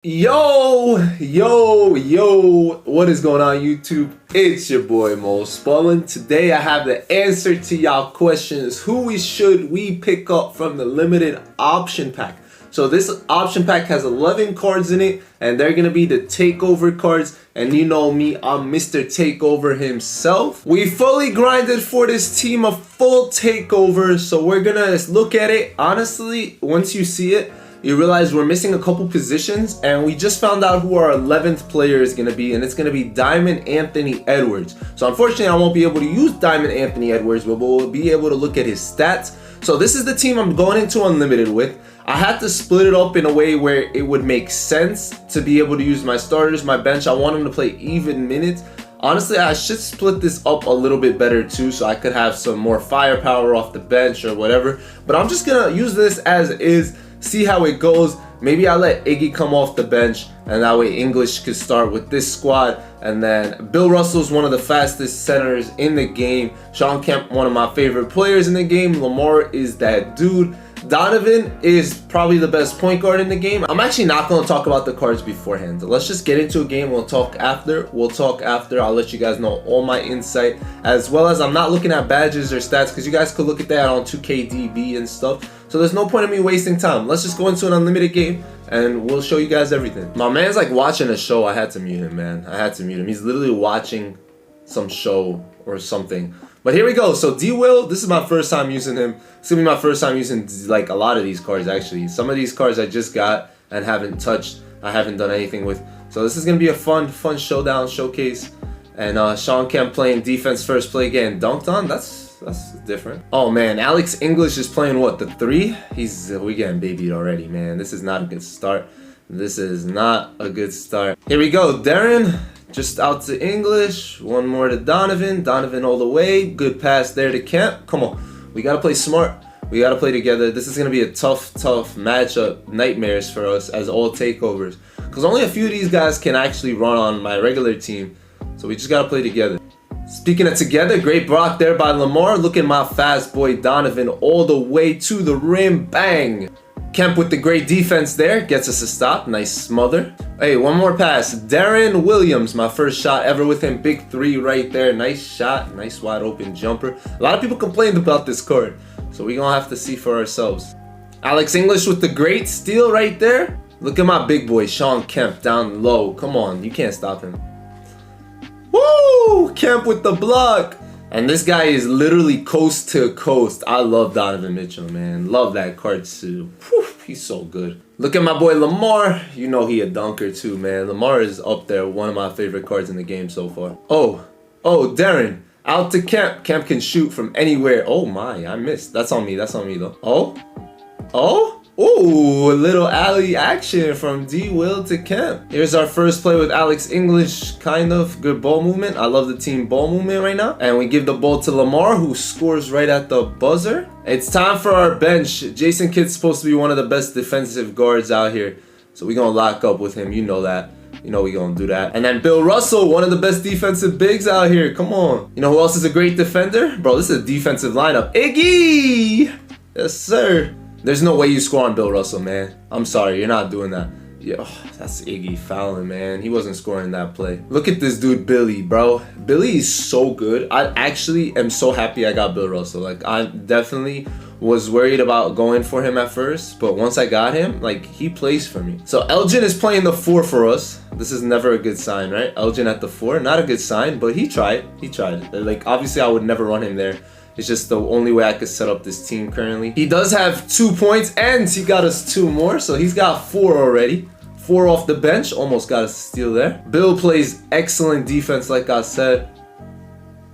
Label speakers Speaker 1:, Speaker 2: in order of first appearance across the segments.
Speaker 1: Yo, what is going on YouTube? It's your boy Ballin. Today I have the answer to y'all questions. Who should we pick up from the limited option pack? So this option pack has 11 cards in it, and they're gonna be the takeover cards. And you know me, I'm Mr. Takeover himself. We fully grinded for this team, a full takeover. So we're gonna look at it. Honestly, once you see it, you realize we're missing a couple positions, and we just found out who our 11th player is going to be, and it's going to be Diamond Anthony Edwards. So unfortunately, I won't be able to use Diamond Anthony Edwards, but we'll be able to look at his stats. So this is the team I'm going into Unlimited with. I had to split it up in a way where it would make sense to be able to use my starters, my bench. I want them to play even minutes. Honestly, I should split this up a little bit better too, so I could have some more firepower off the bench or whatever. But I'm just going to use this as is. See how it goes. Maybe I let Iggy come off the bench, and that way English could start with this squad. And then Bill Russell's one of the fastest centers in the game. Shawn Kemp, one of my favorite players in the game. Lamar is that dude. Donovan is probably the best point guard in the game. I'm actually not going to talk about the cards beforehand. Let's just get into a game. We'll talk after. I'll let you guys know all my insight, as well as I'm not looking at badges or stats, because you guys could look at that on 2KDB and stuff. So there's no point in me wasting time. Let's just go into an unlimited game, and we'll show you guys everything. My man's like watching a show. I had to mute him, man. I had to mute him. He's literally watching some show or something. But here we go. So D-Will, this is my first time using him. It's gonna be my first time using like a lot of these cards actually. Some of these cards I just got and haven't touched. I haven't done anything with. So this is gonna be a fun showdown showcase. And Shawn Kemp playing defense first play, getting dunked on. That's different. Oh man, Alex English is playing what, the 3? We getting babied already, man. This is not a good start. This is not a good start. Here we go, Deron. Just out to English, one more to Donovan. Donovan all the way. Good pass there to Kemp. Come on, we gotta play smart. We gotta play together. This is gonna be a tough matchup. Nightmares for us as all takeovers, because only a few of these guys can actually run on my regular team. So we just gotta play together. Speaking of together, great block there by Lamar. Look at my fast boy Donovan all the way to the rim. Bang! Kemp with the great defense there, gets us a stop. Nice smother. Hey, one more pass. Deron Williams, my first shot ever with him. Big 3 right there. Nice shot. Nice wide open jumper. A lot of people complained about this card, so we're going to have to see for ourselves. Alex English with the great steal right there. Look at my big boy, Shawn Kemp, down low. Come on, you can't stop him. Woo! Kemp with the block. And this guy is literally coast to coast. I love Donovan Mitchell, man. Love that card too. Whew, he's so good. Look at my boy Lamar. You know he a dunker too, man. Lamar is up there. One of my favorite cards in the game so far. Oh, Deron. Out to Kemp. Kemp can shoot from anywhere. Oh my, I missed. That's on me though. Ooh, a little alley action from D-Will to Kemp. Here's our first play with Alex English. Kind of good ball movement. I love the team ball movement right now. And we give the ball to Lamar, who scores right at the buzzer. It's time for our bench. Jason Kidd's supposed to be one of the best defensive guards out here, so we're gonna lock up with him. You know that. You know we're gonna do that. And then Bill Russell, one of the best defensive bigs out here. Come on. You know who else is a great defender? Bro, this is a defensive lineup. Iggy! Yes, sir. There's no way you score on Bill Russell, man. I'm sorry, you're not doing that. Yeah, that's Iggy fouling, man. He wasn't scoring that play. Look at this dude, Billy, bro. Billy is so good. I actually am so happy I got Bill Russell. Like, I definitely was worried about going for him at first, but once I got him, like, he plays for me. So Elgin is playing the 4 for us. This is never a good sign, right? Elgin at the 4, not a good sign, but he tried. Like, obviously I would never run him there. It's just the only way I could set up this team currently. He does have 2 points, and he got us 2 more, so he's got 4 already. 4 off the bench, almost got a steal there. Bill plays excellent defense, like I said.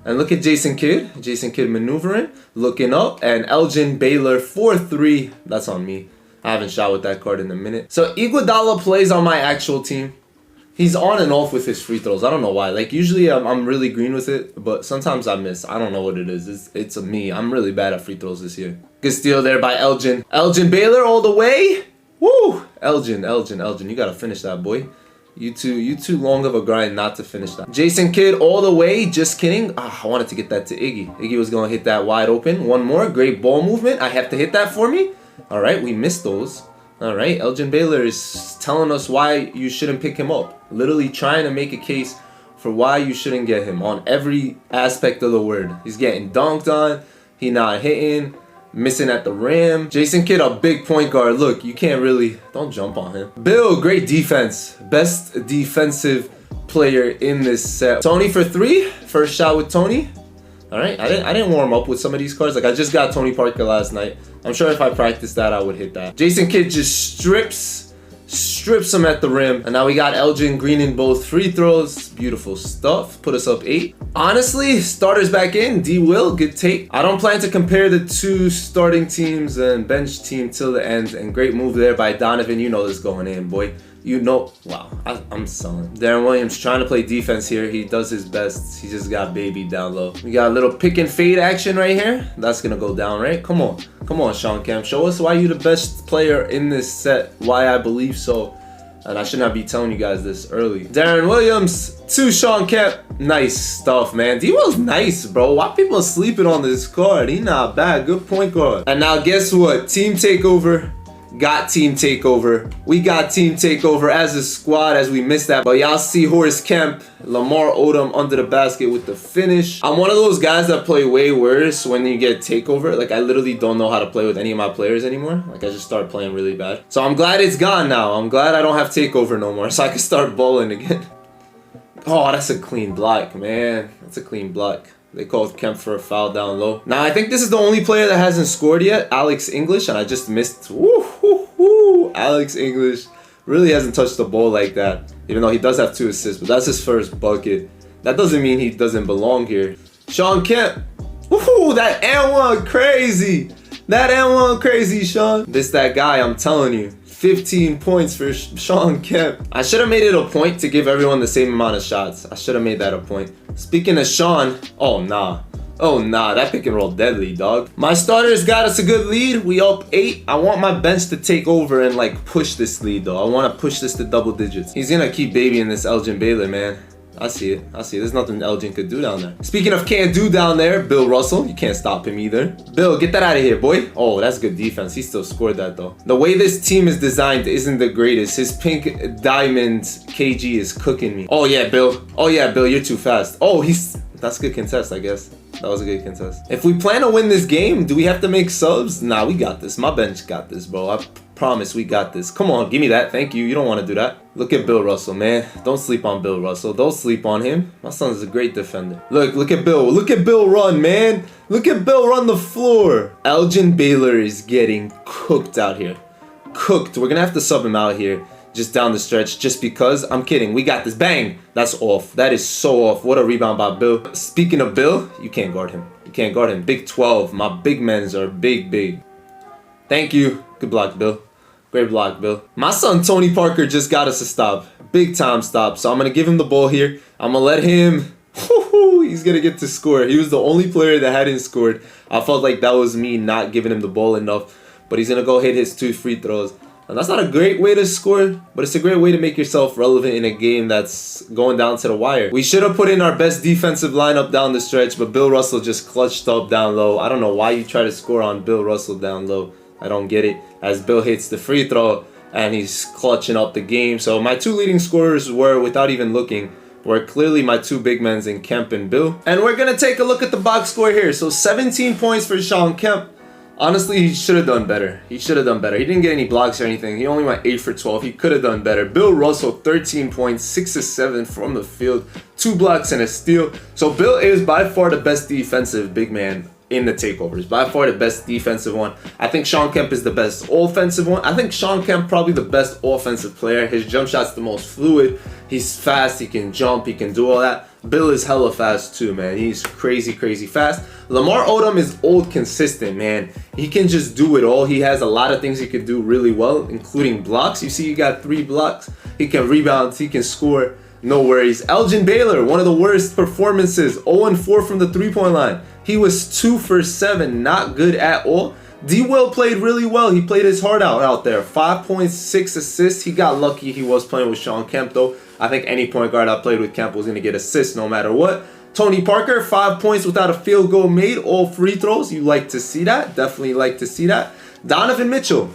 Speaker 1: And look at Jason Kidd. Jason Kidd maneuvering, looking up, and Elgin Baylor 4-3. That's on me. I haven't shot with that card in a minute. So Iguodala plays on my actual team. He's on and off with his free throws. I don't know why. Like, usually I'm really green with it, but sometimes I miss. I don't know what it is. It's me. I'm really bad at free throws this year. Good steal there by Elgin. Elgin Baylor all the way. Woo! Elgin. You gotta finish that, boy. You too long of a grind not to finish that. Jason Kidd all the way. Just kidding. I wanted to get that to Iggy. Iggy was gonna hit that wide open. One more. Great ball movement. I have to hit that for me. All right, we missed those. All right, Elgin Baylor is telling us why you shouldn't pick him up. Literally trying to make a case for why you shouldn't get him on every aspect of the word. He's getting dunked on. He not hitting. Missing at the rim. Jason Kidd, a big point guard. Look, you can't really... Don't jump on him. Bill, great defense. Best defensive player in this set. Tony for 3. First shot with Tony. All right, I didn't warm up with some of these cards. Like, I just got Tony Parker last night. I'm sure if I practiced that, I would hit that. Jason Kidd just strips him at the rim. And now we got Elgin Green in both free throws. Beautiful stuff. Put us up 8. Honestly, starters back in. D Will, good take. I don't plan to compare the 2 starting teams and bench team till the end. And great move there by Donovan. You know this going in, boy. You know, wow, I'm selling. Deron Williams trying to play defense here. He does his best. He just got baby down low. We got a little pick and fade action right here. That's gonna go down, right? Come on, Shawn Kemp. Show us why you're the best player in this set. Why I believe so. And I should not be telling you guys this early. Deron Williams to Shawn Kemp. Nice stuff, man. D-Will's nice, bro. Why people sleeping on this card? He not bad. Good point guard. And now guess what? Team Takeover. Got Team Takeover. We got Team Takeover as a squad as we missed that. But y'all see Horace Kemp, Lamar Odom under the basket with the finish. I'm one of those guys that play way worse when you get Takeover. Like, I literally don't know how to play with any of my players anymore. Like, I just start playing really bad. So I'm glad it's gone now. I'm glad I don't have Takeover no more. So I can start bowling again. Oh, that's a clean block, man. That's a clean block. They called Kemp for a foul down low. Now, I think this is the only player that hasn't scored yet. Alex English, and I just missed. Woo. Alex English really hasn't touched the ball like that. Even though he does have 2 assists, but that's his first bucket. That doesn't mean he doesn't belong here. Shawn Kemp. Woohoo, that N1 crazy. That N1 crazy, Shawn. This that guy, I'm telling you. 15 points for Shawn Kemp. I should have made it a point to give everyone the same amount of shots. I should have made that a point. Speaking of Shawn, oh nah, that pick and roll deadly, dog. My starters got us a good lead. We up 8. I want my bench to take over and like push this lead though. I want to push this to double digits. He's gonna keep babying this Elgin Baylor, man. I see it. There's nothing Elgin could do down there. Speaking of can't do down there, Bill Russell. You can't stop him either. Bill, get that out of here, boy. Oh, that's good defense. He still scored that, though. The way this team is designed isn't the greatest. His pink diamond KG is cooking me. Oh, yeah, Bill. You're too fast. Oh, that's a good contest, I guess. That was a good contest. If we plan to win this game, do we have to make subs? Nah, we got this. My bench got this, bro. I promise we got this. Come on, give me that. Thank you. You don't want to do that. Look at Bill Russell, man. Don't sleep on Bill Russell. Don't sleep on him. My son's a great defender. Look at Bill. Look at Bill run, man. Look at Bill run the floor. Elgin Baylor is getting cooked out here. Cooked. We're going to have to sub him out here just down the stretch just because. I'm kidding. We got this. Bang. That's off. That is so off. What a rebound by Bill. Speaking of Bill, you can't guard him. You can't guard him. Big 12. My big men's are big. Thank you. Good block, Bill. Great block, Bill. My son, Tony Parker, just got us a stop. Big time stop. So I'm going to give him the ball here. I'm going to let him... He's going to get to score. He was the only player that hadn't scored. I felt like that was me not giving him the ball enough. But he's going to go hit his 2 free throws. And that's not a great way to score, but it's a great way to make yourself relevant in a game that's going down to the wire. We should have put in our best defensive lineup down the stretch, but Bill Russell just clutched up down low. I don't know why you try to score on Bill Russell down low. I don't get it. As Bill hits the free throw and he's clutching up the game. So my 2 leading scorers were, without even looking, were clearly my 2 big men in Kemp and Bill. And we're going to take a look at the box score here. So 17 points for Shawn Kemp. Honestly, he should have done better. He didn't get any blocks or anything. He only went 8 for 12. He could have done better. Bill Russell, 13 points, 6 of 7 from the field, 2 blocks and a steal. So Bill is by far the best defensive big man in the takeovers. By far the best defensive one. I think Shawn Kemp is the best offensive one. I think Shawn Kemp probably the best offensive player. His jump shot's the most fluid. He's fast. He can jump. He can do all that. Bill is hella fast too, man. He's crazy fast. Lamar Odom is old consistent, man. He can just do it all. He has a lot of things he could do really well, including blocks. You see, he got 3 blocks. He can rebound. He can score. No worries. Elgin Baylor, one of the worst performances. 0-4 from the 3-point line. He was 2 for 7. Not good at all. D Will played really well. He played his heart out there. 5.6 assists. He got lucky he was playing with Shawn Kemp, though. I think any point guard I played with Kemp was going to get assists no matter what. Tony Parker, 5 points without a field goal made. All free throws. You like to see that. Definitely like to see that. Donovan Mitchell,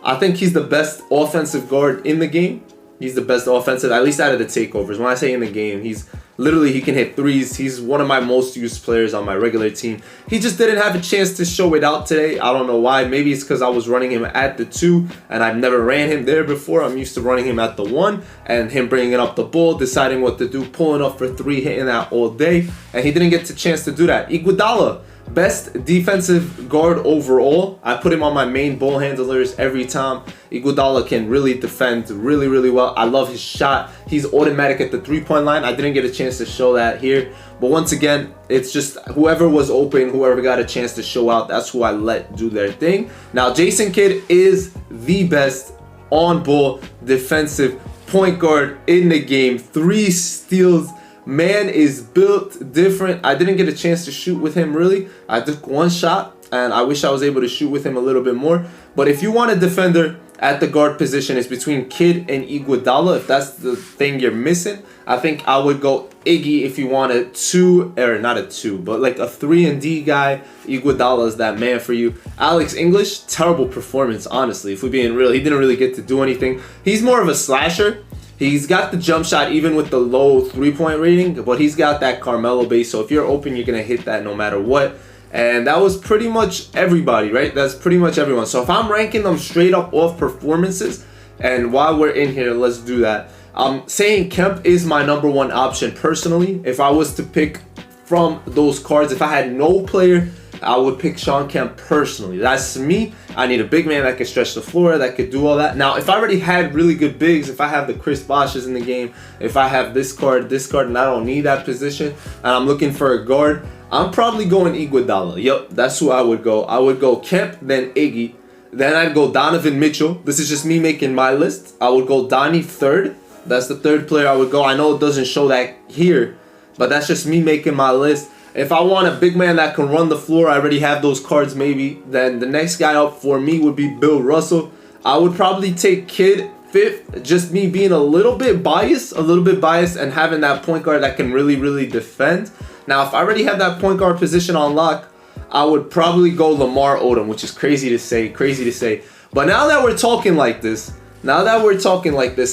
Speaker 1: I think he's the best offensive guard in the game. He's the best offensive, at least out of the takeovers. When I say in the game, he's literally, he can hit threes. He's one of my most used players on my regular team. He just didn't have a chance to show it out today. I don't know why. Maybe it's because I was running him at the 2 and I've never ran him there before. I'm used to running him at the 1 and him bringing up the ball, deciding what to do, pulling up for 3, hitting that all day. And he didn't get the chance to do that. Iguodala, best defensive guard overall. I put him on my main ball handlers every time. Iguodala can really defend really well. I love his shot. He's automatic at the 3-point line. I didn't get a chance to show that here. But once again, it's just whoever was open, whoever got a chance to show out, that's who I let do their thing. Now, Jason Kidd is the best on-ball defensive point guard in the game. 3 steals. Man is built different. I didn't get a chance to shoot with him really. I took 1 shot and I wish I was able to shoot with him a little bit more. But if you want a defender at the guard position, it's between Kidd and Iguodala. If that's the thing you're missing, I think I would go Iggy if you want a 2, or not a 2, but like a 3 and D guy. Iguodala is that man for you. Alex English, terrible performance, honestly. If we're being real, he didn't really get to do anything. He's more of a slasher. He's got the jump shot even with the low 3-point rating, but he's got that Carmelo base. So if you're open, you're going to hit that no matter what. And that was pretty much everybody, right? That's pretty much everyone. So if I'm ranking them straight up off performances, and while we're in here, let's do that. I'm saying Kemp is my #1 option personally. If I was to pick from those cards, if I had no player, I would pick Shawn Kemp personally. That's me. I need a big man that can stretch the floor, that could do all that. Now, if I already had really good bigs, if I have the Chris Boshes in the game, if I have this card, and I don't need that position, and I'm looking for a guard, I'm probably going Iguodala. Yep, that's who I would go. I would go Kemp, then Iggy. Then I'd go Donovan Mitchell. This is just me making my list. I would go Donnie 3rd. That's the 3rd player I would go. I know it doesn't show that here, but that's just me making my list. If I want a big man that can run the floor, I already have those cards maybe. Then the next guy up for me would be Bill Russell. I would probably take Kidd 5th, just me being a little bit biased and having that point guard that can really defend. Now, if I already have that point guard position on lock, I would probably go Lamar Odom, which is crazy to say. But now that we're talking like this,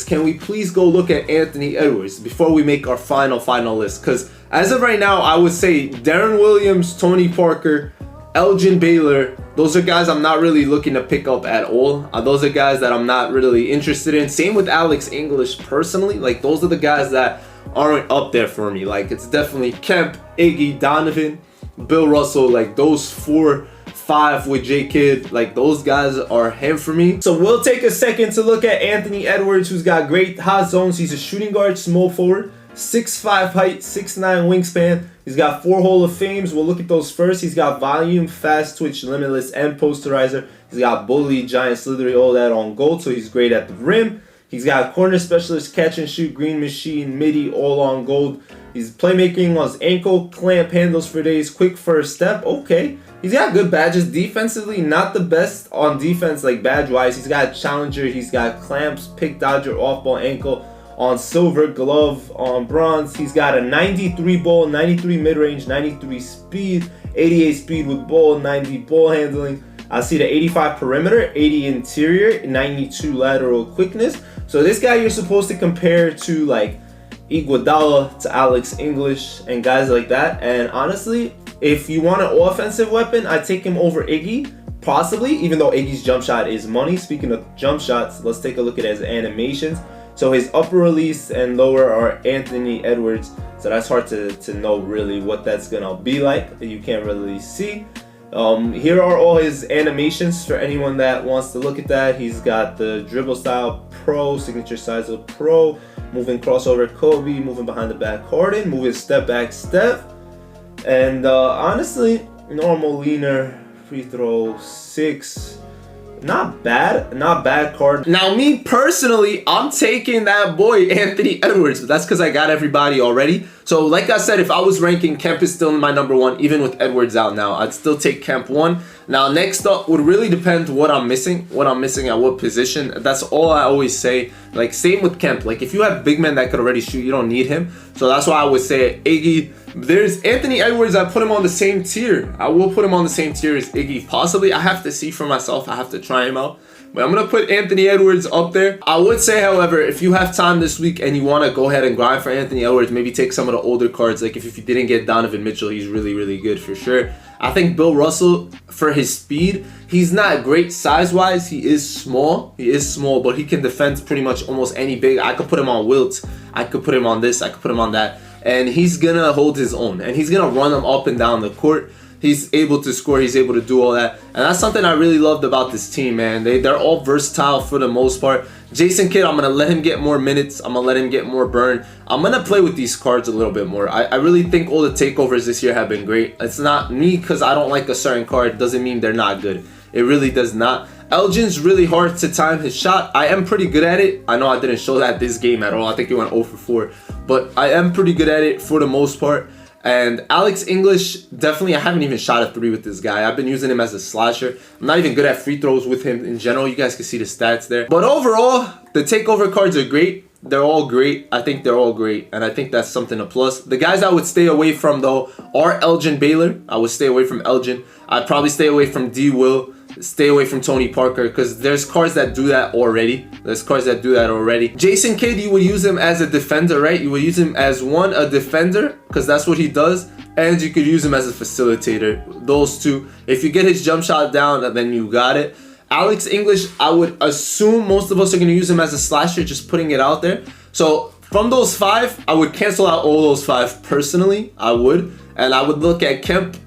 Speaker 1: can we please go look at Anthony Edwards before we make our final list? Because as of right now, I would say Deron Williams, Tony Parker, Elgin Baylor, those are guys I'm not really looking to pick up at all. Those are guys that I'm not really interested in. Same with Alex English personally. Like, those are the guys that aren't up there for me. Like, it's definitely Kemp, Iggy, Donovan, Bill Russell, like those 4, 5 with J Kidd, like those guys are him for me. So we'll take a second to look at Anthony Edwards, who's got great hot zones. He's a shooting guard, small forward, 6'5" height, 6'9" wingspan. He's got 4 Hall of Fames. We'll look at those first. He's got volume, fast twitch, limitless, and posterizer. He's got bully, giant, slithery, all that on gold, so he's great at the rim. He's got corner specialist, catch and shoot, green machine, midi, all on gold. He's playmaking on his ankle, clamp, handles for days, quick first step. Okay. He's got good badges. Defensively, not the best on defense, like badge-wise. He's got challenger. He's got clamps, pick dodger, off-ball ankle. On silver, glove. On bronze, he's got a 93 ball, 93 mid-range, 93 speed, 88 speed with ball, 90 ball handling. I see the 85 perimeter, 80 interior, 92 lateral quickness. So this guy you're supposed to compare to like Iguodala, to Alex English, and guys like that. And honestly, if you want an offensive weapon, I'd take him over Iggy, possibly, even though Iggy's jump shot is money. Speaking of jump shots, let's take a look at his animations. So his upper release and lower are Anthony Edwards. So that's hard to know really what that's gonna be like. You can't really see. Here are all his animations for anyone that wants to look at that. He's got the dribble style pro, signature size of pro, moving crossover Kobe, moving behind the back Harden, moving step back Steph. And honestly, normal leaner, free throw 6. Not bad card. Now, me personally, I'm taking that boy Anthony Edwards, but that's because I got everybody already. So like I said, if I was ranking, Kemp is still in my #1, even with Edwards out now. I'd still take Kemp 1. Now, next up would really depend what I'm missing at what position. That's all I always say. Like, same with Kemp. Like, if you have big men that could already shoot, you don't need him. So that's why I would say Iggy. There's Anthony Edwards. I put him on the same tier. I will put him on the same tier as Iggy. Possibly. I have to see for myself. I have to try him out. But I'm going to put Anthony Edwards up there. I would say, however, if you have time this week and you want to go ahead and grind for Anthony Edwards, maybe take some of the older cards. Like if you didn't get Donovan Mitchell, he's really, really good for sure. I think Bill Russell, for his speed, he's not great size-wise. He is small. He is small, but he can defend pretty much almost any big. I could put him on Wilt. I could put him on this. I could put him on that. And he's going to hold his own. And he's going to run them up and down the court. He's able to score. He's able to do all that. And that's something I really loved about this team, man. They're all versatile for the most part. Jason Kidd, I'm going to let him get more minutes. I'm going to let him get more burn. I'm going to play with these cards a little bit more. I really think all the takeovers this year have been great. It's not me because I don't like a certain card. Doesn't mean they're not good. It really does not. Elgin's really hard to time his shot. I am pretty good at it. I know I didn't show that this game at all. I think he went 0 for 4. But I am pretty good at it for the most part. And Alex English, definitely, I haven't even shot a 3 with this guy. I've been using him as a slasher. I'm not even good at free throws with him in general. You guys can see the stats there. But overall, the takeover cards are great. They're all great. I think they're all great. And I think that's something to plus. The guys I would stay away from, though, are Elgin Baylor. I would stay away from Elgin. I'd probably stay away from D. Will. Stay away from Tony Parker because there's cards that do that already. Jason Kidd, you would use him as a defender, right? You would use him as a defender because that's what he does. And you could use him as a facilitator. Those two. If you get his jump shot down, then you got it. Alex English, I would assume most of us are going to use him as a slasher, just putting it out there. So from those 5, I would cancel out all those 5 personally. I would. And I would look at Kemp,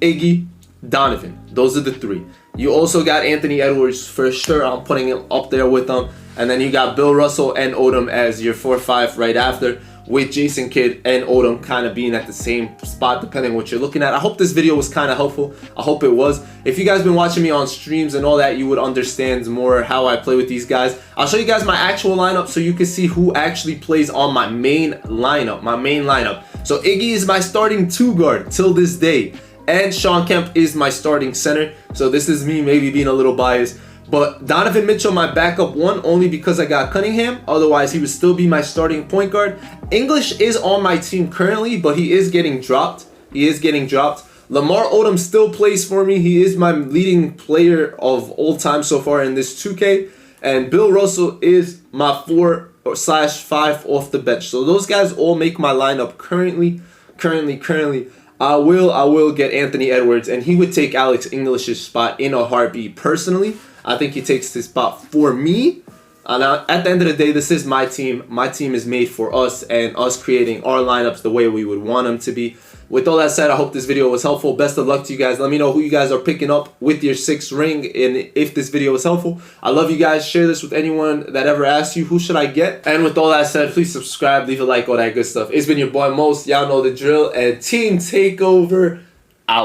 Speaker 1: Iggy, Donovan. Those are the 3. You also got Anthony Edwards for sure. I'm putting him up there with them. And then you got Bill Russell and Odom as your 4-5 right after, with Jason Kidd and Odom kind of being at the same spot depending on what you're looking at. I hope this video was kind of helpful. I hope it was. If you guys been watching me on streams and all that, you would understand more how I play with these guys. I'll show you guys my actual lineup so you can see who actually plays on my main lineup. So Iggy is my starting 2 guard till this day. And Shawn Kemp is my starting center. So this is me maybe being a little biased. But Donovan Mitchell, my backup 1, only because I got Cunningham. Otherwise, he would still be my starting point guard. English is on my team currently, but he is getting dropped. Lamar Odom still plays for me. He is my leading player of all time so far in this 2K. And Bill Russell is my 4/5 off the bench. So those guys all make my lineup currently. I will get Anthony Edwards, and he would take Alex English's spot in a heartbeat. Personally, I think he takes his spot for me. And at the end of the day, this is my team. My team is made for us and us creating our lineups the way we would want them to be. With all that said, I hope this video was helpful. Best of luck to you guys. Let me know who you guys are picking up with your 6th ring and if this video was helpful. I love you guys. Share this with anyone that ever asks you, who should I get? And with all that said, please subscribe, leave a like, all that good stuff. It's been your boy Mos. Y'all know the drill. And Team Takeover out.